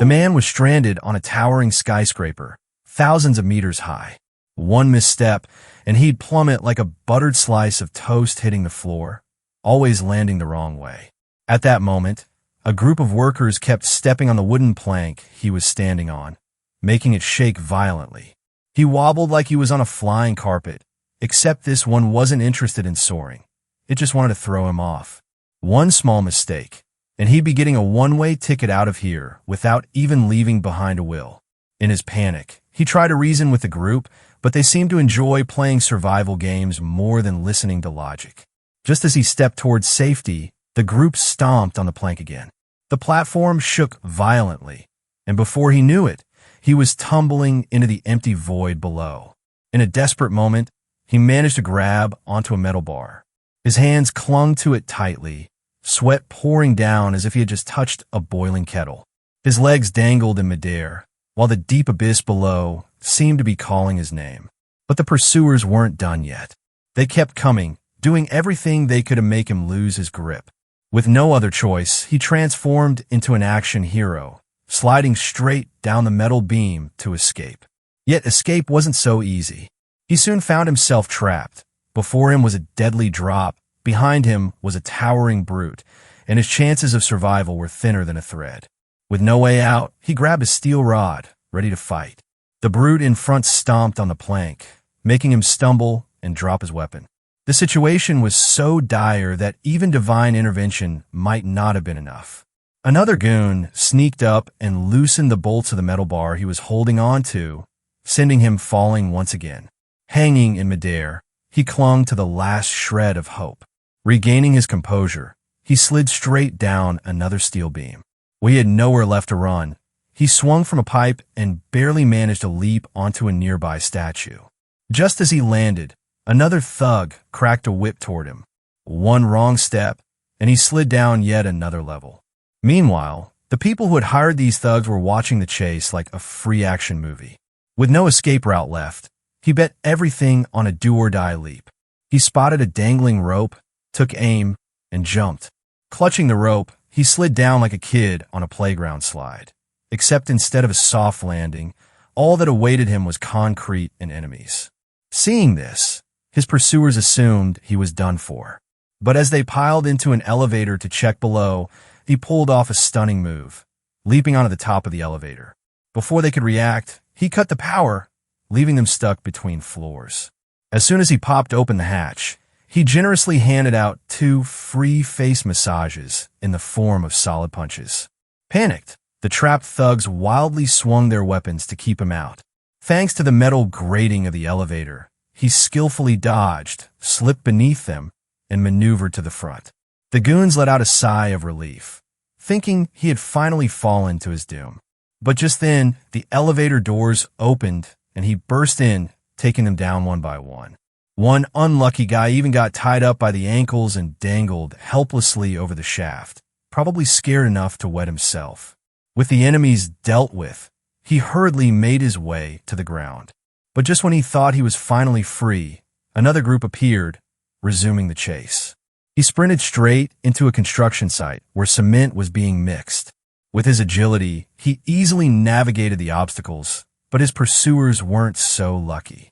The man was stranded on a towering skyscraper, thousands of meters high. One misstep, and he'd plummet like a buttered slice of toast hitting the floor, always landing the wrong way. At that moment, a group of workers kept stepping on the wooden plank he was standing on, making it shake violently. He wobbled like he was on a flying carpet, except this one wasn't interested in soaring. It just wanted to throw him off. One small mistake, and he'd be getting a one-way ticket out of here without even leaving behind a will. In his panic, he tried to reason with the group, but they seemed to enjoy playing survival games more than listening to logic. Just as he stepped towards safety, the group stomped on the plank again. The platform shook violently, and before he knew it, he was tumbling into the empty void below. In a desperate moment, he managed to grab onto a metal bar. His hands clung to it tightly, sweat pouring down as if he had just touched a boiling kettle. His legs dangled in midair, while the deep abyss below seemed to be calling his name. But the pursuers weren't done yet. They kept coming, doing everything they could to make him lose his grip. With no other choice, he transformed into an action hero, sliding straight down the metal beam to escape. Yet escape wasn't so easy. He soon found himself trapped. Before him was a deadly drop, behind him was a towering brute, and his chances of survival were thinner than a thread. With no way out, he grabbed a steel rod, ready to fight. The brute in front stomped on the plank, making him stumble and drop his weapon. The situation was so dire that even divine intervention might not have been enough. Another goon sneaked up and loosened the bolts of the metal bar he was holding on to, sending him falling once again. Hanging in midair, he clung to the last shred of hope. Regaining his composure, he slid straight down another steel beam. When he had nowhere left to run, he swung from a pipe and barely managed to leap onto a nearby statue. Just as he landed, another thug cracked a whip toward him. One wrong step, and he slid down yet another level. Meanwhile, the people who had hired these thugs were watching the chase like a free action movie. With no escape route left, he bet everything on a do-or-die leap. He spotted a dangling rope, took aim, and jumped. Clutching the rope, he slid down like a kid on a playground slide. Except instead of a soft landing, all that awaited him was concrete and enemies. Seeing this, his pursuers assumed he was done for. But as they piled into an elevator to check below, he pulled off a stunning move, leaping onto the top of the elevator. Before they could react, he cut the power, leaving them stuck between floors. As soon as he popped open the hatch, he generously handed out 2 free face massages in the form of solid punches. Panicked, the trapped thugs wildly swung their weapons to keep him out. Thanks to the metal grating of the elevator, he skillfully dodged, slipped beneath them, and maneuvered to the front. The goons let out a sigh of relief, thinking he had finally fallen to his doom. But just then, the elevator doors opened, and he burst in, taking them down one by one. One unlucky guy even got tied up by the ankles and dangled helplessly over the shaft, probably scared enough to wet himself. With the enemies dealt with, he hurriedly made his way to the ground. But just when he thought he was finally free, another group appeared, resuming the chase. He sprinted straight into a construction site where cement was being mixed. With his agility, he easily navigated the obstacles, but his pursuers weren't so lucky.